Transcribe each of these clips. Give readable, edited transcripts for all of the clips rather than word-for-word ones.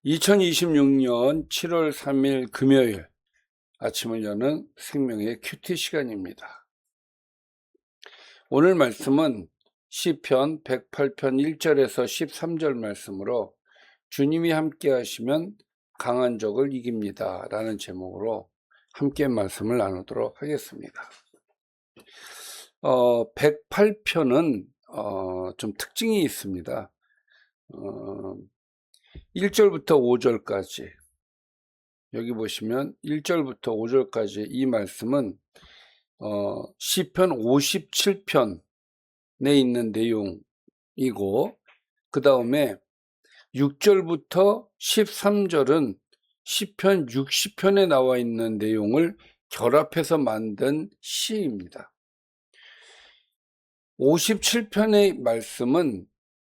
2026년 7월 3일 금요일 아침을 여는 생명의 큐티 시간입니다. 오늘 말씀은 시편 108편 1절에서 13절 말씀으로 주님이 함께 하시면 강한 적을 이깁니다 라는 제목으로 함께 말씀을 나누도록 하겠습니다. 108편은 좀 특징이 있습니다. 1절부터 5절까지 여기 보시면 1절부터 5절까지 이 말씀은 시편 57편에 있는 내용이고, 그 다음에 6절부터 13절은 시편 60편에 나와 있는 내용을 결합해서 만든 시입니다. 57편의 말씀은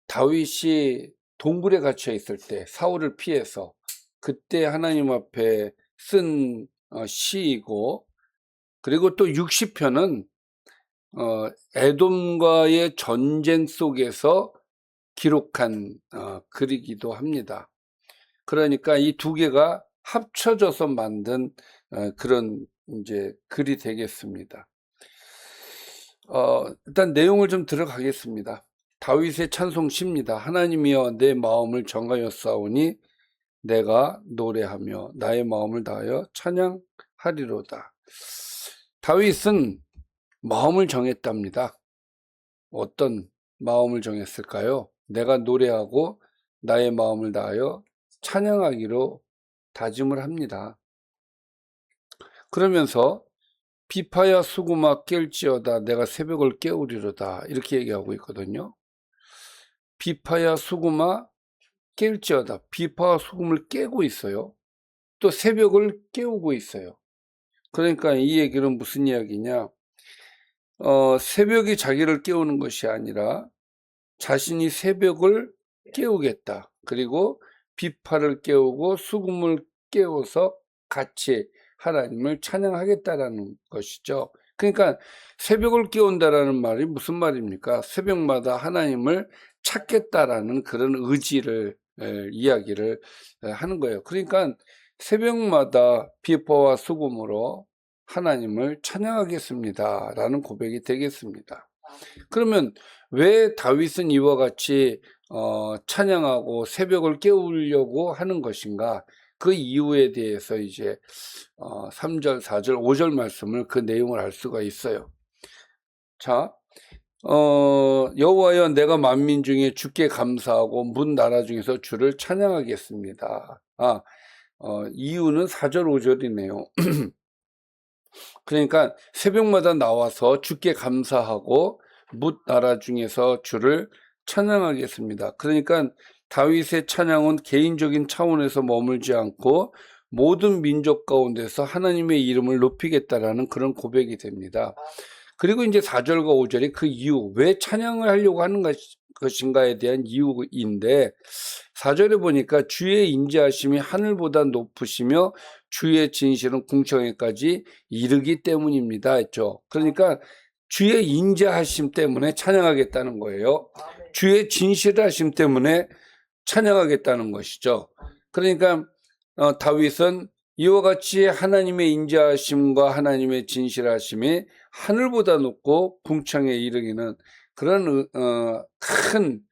다윗이 동굴에 갇혀 있을 때 사울을 피해서 그때 하나님 앞에 쓴 시이고, 그리고 또 60편은 에돔과의 전쟁 속에서 기록한 글이기도 합니다. 그러니까 이 두 개가 합쳐져서 만든 그런 이제 글이 되겠습니다. 일단 내용을 좀 들어가겠습니다. 다윗의 찬송시입니다. 하나님이여 내 마음을 정하였사오니 내가 노래하며 나의 마음을 다하여 찬양하리로다. 다윗은 마음을 정했답니다. 어떤 마음을 정했을까요? 내가 노래하고 나의 마음을 다하여 찬양하기로 다짐을 합니다. 그러면서 비파야 수구마 깰지어다 내가 새벽을 깨우리로다 이렇게 얘기하고 있거든요. 비파야 수구마 깰지어다. 비파와 수금을 깨고 있어요. 또 새벽을 깨우고 있어요. 그러니까 이 얘기는 무슨 이야기냐? 새벽이 자기를 깨우는 것이 아니라 자신이 새벽을 깨우겠다. 그리고 비파를 깨우고 수금을 깨워서 같이 하나님을 찬양하겠다라는 것이죠. 그러니까 새벽을 깨운다라는 말이 무슨 말입니까? 새벽마다 하나님을 찾겠다라는 그런 의지를 이야기를 하는 거예요. 그러니까 새벽마다 비파와 수금으로 하나님을 찬양하겠습니다 라는 고백이 되겠습니다. 그러면 왜 다윗은 이와 같이 찬양하고 새벽을 깨우려고 하는 것인가? 그 이유에 대해서 이제 3절, 4절, 5절 말씀을 그 내용을 알 수가 있어요. 자, 여호와여 내가 만민 중에 주께 감사하고 문 나라 중에서 주를 찬양하겠습니다. 이유는 4절, 5절이네요. 그러니까 새벽마다 나와서 주께 감사하고 문 나라 중에서 주를 찬양하겠습니다. 그러니까 다윗의 찬양은 개인적인 차원에서 머물지 않고 모든 민족 가운데서 하나님의 이름을 높이겠다라는 그런 고백이 됩니다. 그리고 이제 4절과 5절이 그 이유, 왜 찬양을 하려고 하는 것인가에 대한 이유인데, 4절에 보니까 주의 인자하심이 하늘보다 높으시며 주의 진실은 궁창에까지 이르기 때문입니다 했죠. 그러니까 주의 인자하심 때문에 찬양하겠다는 거예요. 주의 진실하심 때문에 찬양하겠다는 것이죠. 그러니까 다윗은 이와 같이 하나님의 인자하심과 하나님의 진실하심이 하늘보다 높고 궁창에 이르기는 그런 큰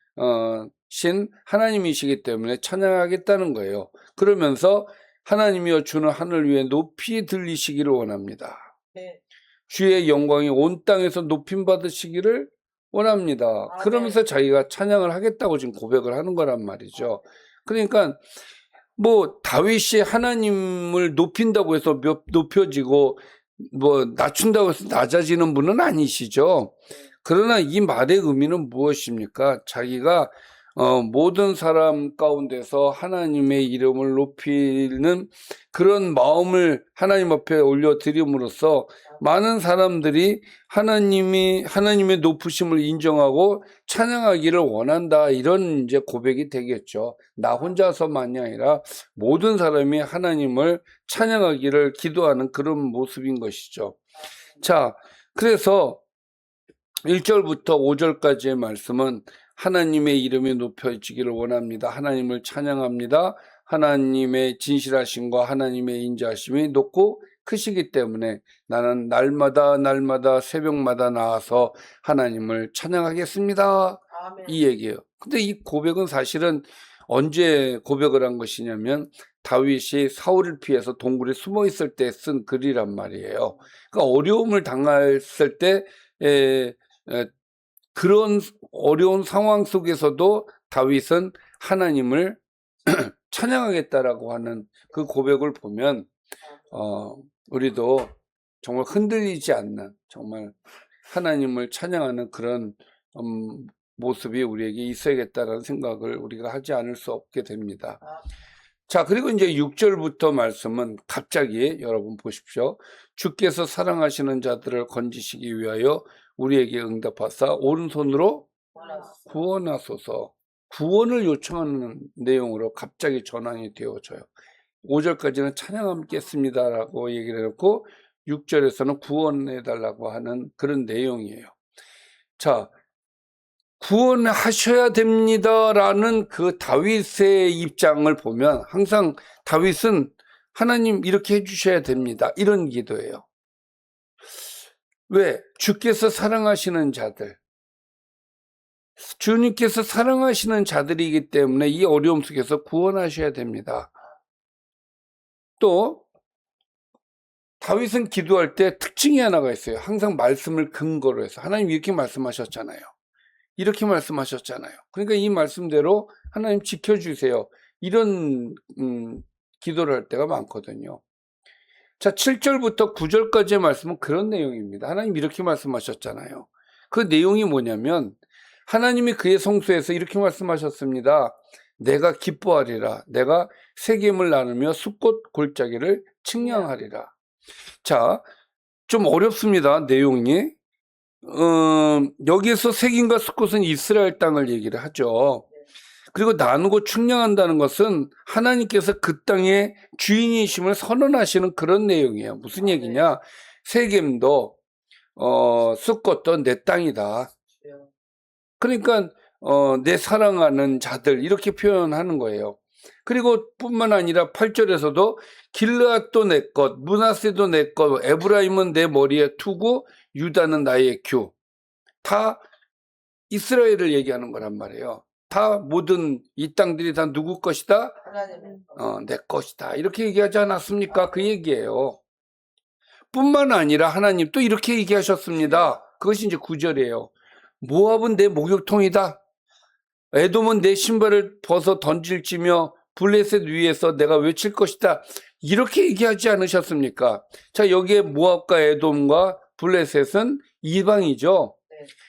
신 하나님이시기 때문에 찬양하겠다는 거예요. 그러면서 하나님이여 주는 하늘 위에 높이 들리시기를 원합니다. 네. 주의 영광이 온 땅에서 높임 받으시기를 원합니다. 그러면서 자기가 찬양을 하겠다고 지금 고백을 하는 거란 말이죠. 그러니까 뭐 다윗이 하나님을 높인다고 해서 높여지고 뭐 낮춘다고 해서 낮아지는 분은 아니시죠. 그러나 이 말의 의미는 무엇입니까? 자기가 모든 사람 가운데서 하나님의 이름을 높이는 그런 마음을 하나님 앞에 올려드림으로써 많은 사람들이 하나님의 높으심을 인정하고 찬양하기를 원한다, 이런 이제 고백이 되겠죠. 나 혼자서만이 아니라 모든 사람이 하나님을 찬양하기를 기도하는 그런 모습인 것이죠. 자, 그래서 1절부터 5절까지의 말씀은 하나님의 이름이 높여지기를 원합니다. 하나님을 찬양합니다. 하나님의 진실하심과 하나님의 인자하심이 높고 크시기 때문에 나는 날마다 새벽마다 나와서 하나님을 찬양하겠습니다. 아멘. 이 얘기예요. 근데 이 고백은 사실은 언제 고백을 한 것이냐면 다윗이 사울을 피해서 동굴에 숨어 있을 때 쓴 글이란 말이에요. 그러니까 어려움을 당했을 때 그런 어려운 상황 속에서도 다윗은 하나님을 찬양하겠다라고 하는 그 고백을 보면 우리도 정말 흔들리지 않는 정말 하나님을 찬양하는 그런 모습이 우리에게 있어야겠다라는 생각을 우리가 하지 않을 수 없게 됩니다. 자, 그리고 이제 6절부터 말씀은 갑자기 여러분 보십시오. 주께서 사랑하시는 자들을 건지시기 위하여 우리에게 응답하사 오른손으로 구원하소서. 구원을 요청하는 내용으로 갑자기 전환이 되어져요. 5절까지는 찬양하겠습니다라고 얘기를 해놓고 6절에서는 구원해달라고 하는 그런 내용이에요. 자, 구원하셔야 됩니다라는 그 다윗의 입장을 보면 항상 다윗은 하나님 이렇게 해주셔야 됩니다. 이런 기도예요. 왜? 주께서 사랑하시는 자들, 주님께서 사랑하시는 자들이기 때문에 이 어려움 속에서 구원하셔야 됩니다. 또 다윗은 기도할 때 특징이 하나가 있어요. 항상 말씀을 근거로 해서 하나님 이렇게 말씀하셨잖아요. 이렇게 말씀하셨잖아요. 그러니까 이 말씀대로 하나님 지켜주세요. 이런 기도를 할 때가 많거든요. 자, 7절부터 9절까지의 말씀은 그런 내용입니다. 하나님 이렇게 말씀하셨잖아요. 그 내용이 뭐냐면 하나님이 그의 성소에서 이렇게 말씀하셨습니다. 내가 기뻐하리라. 내가 세겜을 나누며 숫꽃 골짜기를 측량하리라. 자, 좀 어렵습니다. 내용이. 여기에서 세겜과 숫꽃은 이스라엘 땅을 얘기를 하죠. 그리고 나누고 측량한다는 것은 하나님께서 그 땅의 주인이심을 선언하시는 그런 내용이에요. 무슨 얘기냐? 세겜도 숫꽃도 내 땅이다. 그러니까 내 사랑하는 자들 이렇게 표현하는 거예요. 그리고 뿐만 아니라 8절에서도 길르앗도 내 것, 므낫세도 내 것, 에브라임은 내 머리에 투구, 유다는 나의 규. 다 이스라엘을 얘기하는 거란 말이에요. 다 모든 이 땅들이 다 누구 것이다? 내 것이다. 이렇게 얘기하지 않았습니까? 그 얘기예요. 뿐만 아니라 하나님 또 이렇게 얘기하셨습니다. 그것이 이제 9절이에요. 모압은 내 목욕통이다. 에돔은 내 신발을 벗어 던질지며 블레셋 위에서 내가 외칠 것이다. 이렇게 얘기하지 않으셨습니까? 자, 여기에 모압과 에돔과 블레셋은 이방이죠.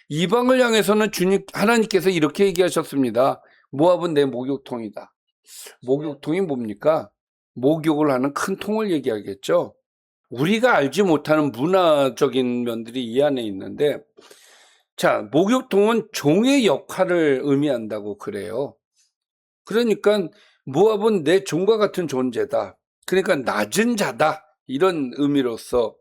이방을 향해서는 하나님께서 이렇게 얘기하셨습니다. 모압은 내 목욕통이다. 목욕통이 뭡니까? 목욕을 하는 큰 통을 얘기하겠죠. 우리가 알지 못하는 문화적인 면들이 이 안에 있는데, 자, 목욕통은 종의 역할을 의미한다고 그래요. 그러니까 모압은 내 종과 같은 존재다. 그러니까 낮은 자다. 이런 의미로서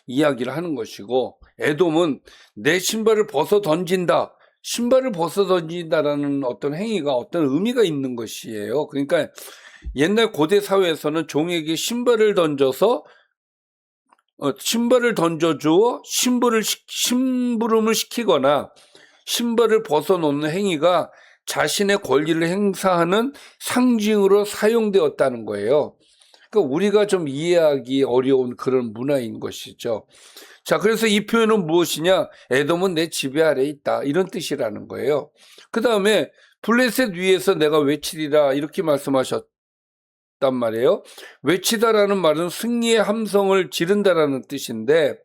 이야기를 하는 것이고, 에돔은 내 신발을 벗어 던진다. 신발을 벗어 던진다라는 어떤 행위가 어떤 의미가 있는 것이에요. 그러니까 옛날 고대 사회에서는 종에게 신발을 던져서 신발을 던져주어 심부름을 시키거나 신발을 벗어놓는 행위가 자신의 권리를 행사하는 상징으로 사용되었다는 거예요. 그러니까 우리가 좀 이해하기 어려운 그런 문화인 것이죠. 자, 그래서 이 표현은 무엇이냐? 에돔은 내 지배 아래에 있다. 이런 뜻이라는 거예요. 그 다음에 블레셋 위에서 내가 외치리라 이렇게 말씀하셨단 말이에요. 외치다라는 말은 승리의 함성을 지른다라는 뜻인데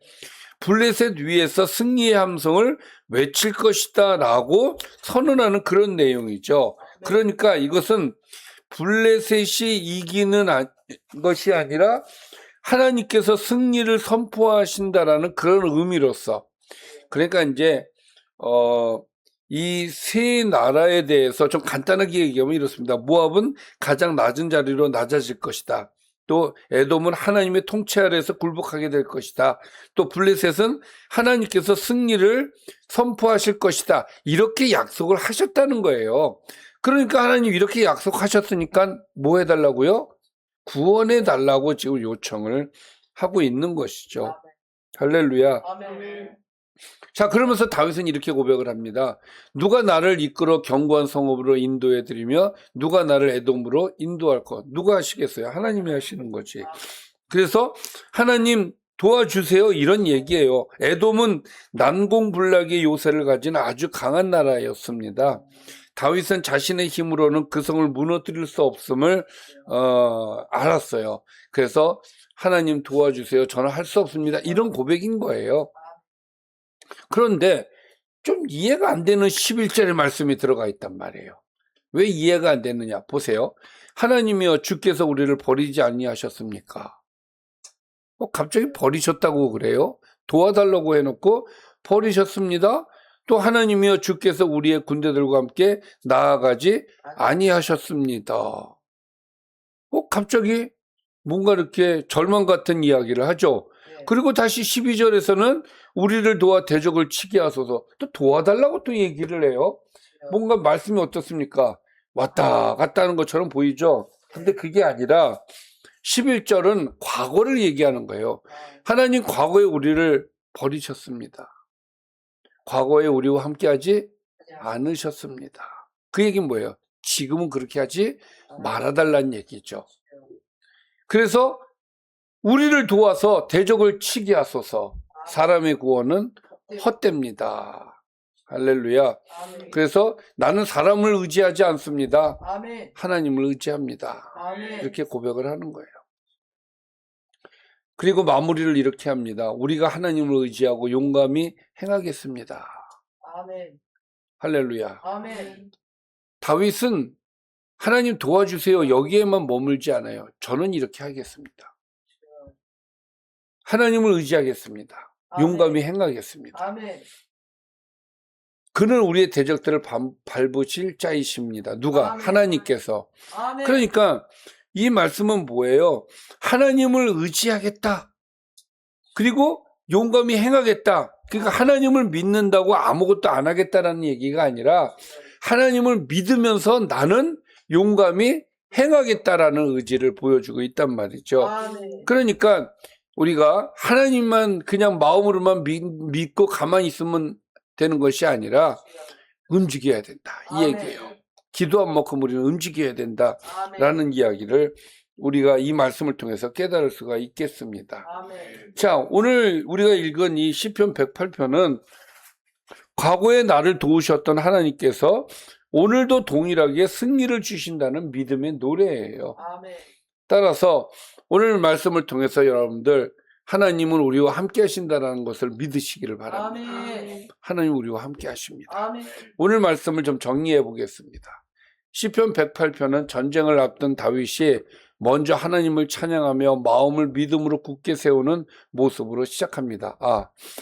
블레셋 위에서 승리의 함성을 외칠 것이다 라고 선언하는 그런 내용이죠. 그러니까 이것은 블레셋이 이기는 것이 아니라 하나님께서 승리를 선포하신다라는 그런 의미로서, 그러니까 이제 이 세 나라에 대해서 좀 간단하게 얘기하면 이렇습니다. 모압은 가장 낮은 자리로 낮아질 것이다. 또 에돔은 하나님의 통치 아래에서 굴복하게 될 것이다. 또 블레셋은 하나님께서 승리를 선포하실 것이다. 이렇게 약속을 하셨다는 거예요. 그러니까 하나님 이렇게 약속하셨으니까 뭐 해달라고요? 구원해달라고 지금 요청을 하고 있는 것이죠. 할렐루야. 아멘. 자, 그러면서 다윗은 이렇게 고백을 합니다. 누가 나를 이끌어 견고한 성읍으로 인도해드리며 누가 나를 에돔으로 인도할 것. 누가 하시겠어요? 하나님이 하시는 거지. 그래서 하나님 도와주세요 이런 얘기예요. 에돔은 난공불락의 요새를 가진 아주 강한 나라였습니다. 다윗은 자신의 힘으로는 그 성을 무너뜨릴 수 없음을 알았어요. 그래서 하나님 도와주세요. 저는 할 수 없습니다. 이런 고백인 거예요. 그런데 좀 이해가 안 되는 11절의 말씀이 들어가 있단 말이에요. 왜 이해가 안 되느냐? 보세요. 하나님이여 주께서 우리를 버리지 아니하셨습니까? 갑자기 버리셨다고 그래요? 도와달라고 해놓고 버리셨습니다. 또 하나님이여 주께서 우리의 군대들과 함께 나아가지 아니하셨습니다. 갑자기 뭔가 이렇게 절망 같은 이야기를 하죠. 그리고 다시 12절에서는 우리를 도와 대적을 치게 하소서. 또 도와달라고 또 얘기를 해요. 뭔가 말씀이 어떻습니까? 왔다 갔다 하는 것처럼 보이죠. 근데 그게 아니라 11절은 과거를 얘기하는 거예요. 하나님 과거에 우리를 버리셨습니다. 과거에 우리와 함께하지 않으셨습니다. 그 얘기는 뭐예요? 지금은 그렇게 하지 말아달라는 얘기죠. 그래서 우리를 도와서 대적을 치게 하소서. 사람의 구원은 헛됩니다. 할렐루야. 그래서 나는 사람을 의지하지 않습니다. 하나님을 의지합니다. 이렇게 고백을 하는 거예요. 그리고 마무리를 이렇게 합니다. 우리가 하나님을 의지하고 용감히 행하겠습니다. 할렐루야. 다윗은 하나님 도와주세요 여기에만 머물지 않아요. 저는 이렇게 하겠습니다. 하나님을 의지하겠습니다. 용감히 행하겠습니다. 그는 우리의 대적들을 밟으실 자이십니다. 누가? 하나님께서. 그러니까 이 말씀은 뭐예요? 하나님을 의지하겠다. 그리고 용감히 행하겠다. 그러니까 하나님을 믿는다고 아무것도 안 하겠다라는 얘기가 아니라 하나님을 믿으면서 나는 용감히 행하겠다라는 의지를 보여주고 있단 말이죠. 그러니까 우리가 하나님만 그냥 마음으로만 믿고 가만히 있으면 되는 것이 아니라 움직여야 된다. 이 얘기예요. 기도한 만큼 우리는 움직여야 된다라는 이야기를 우리가 이 말씀을 통해서 깨달을 수가 있겠습니다. 자, 오늘 우리가 읽은 이 시편 108편은 과거에 나를 도우셨던 하나님께서 오늘도 동일하게 승리를 주신다는 믿음의 노래예요. 따라서 오늘 말씀을 통해서 여러분들 하나님은 우리와 함께 하신다는 것을 믿으시기를 바랍니다. 하나님 우리와 함께 하십니다. 오늘 말씀을 좀 정리해 보겠습니다. 시편 108편은 전쟁을 앞둔 다윗이 먼저 하나님을 찬양하며 마음을 믿음으로 굳게 세우는 모습으로 시작합니다.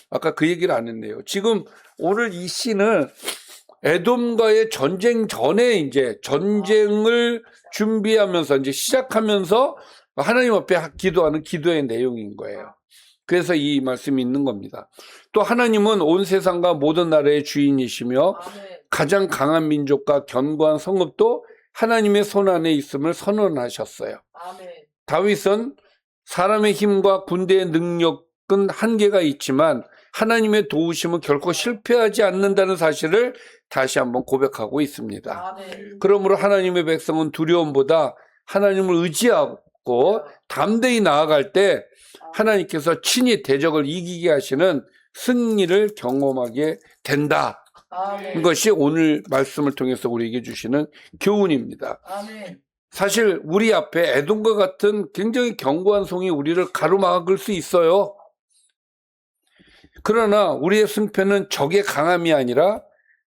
아까 그 얘기를 안 했네요. 지금 오늘 이 시는 에돔과의 전쟁 전에 이제 전쟁을 준비하면서 이제 시작하면서 하나님 앞에 기도하는 기도의 내용인 거예요. 그래서 이 말씀이 있는 겁니다. 또 하나님은 온 세상과 모든 나라의 주인이시며 가장 강한 민족과 견고한 성읍도 하나님의 손 안에 있음을 선언하셨어요. 다윗은 사람의 힘과 군대의 능력은 한계가 있지만 하나님의 도우심은 결코 실패하지 않는다는 사실을 다시 한번 고백하고 있습니다. 그러므로 하나님의 백성은 두려움보다 하나님을 의지하고 담대히 나아갈 때 하나님께서 친히 대적을 이기게 하시는 승리를 경험하게 된다. 이것이 오늘 말씀을 통해서 우리에게 주시는 교훈입니다. 사실 우리 앞에 에돔과 같은 굉장히 견고한 성이 우리를 가로막을 수 있어요. 그러나 우리의 승패는 적의 강함이 아니라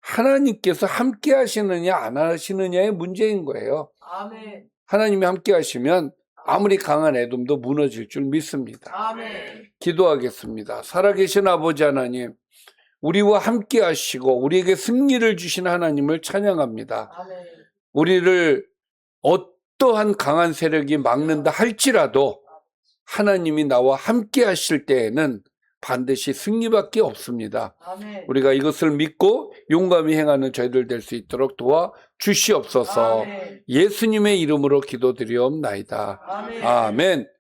하나님께서 함께 하시느냐 안 하시느냐의 문제인 거예요. 하나님이 함께 하시면 아무리 강한 에돔도 무너질 줄 믿습니다. 기도하겠습니다. 살아계신 아버지 하나님, 우리와 함께 하시고 우리에게 승리를 주신 하나님을 찬양합니다. 우리를 어떠한 강한 세력이 막는다 할지라도 하나님이 나와 함께 하실 때에는 반드시 승리밖에 없습니다. 아멘. 우리가 이것을 믿고 용감히 행하는 저희들 될 수 있도록 도와 주시옵소서. 아멘. 예수님의 이름으로 기도드리옵나이다. 아멘. 아멘.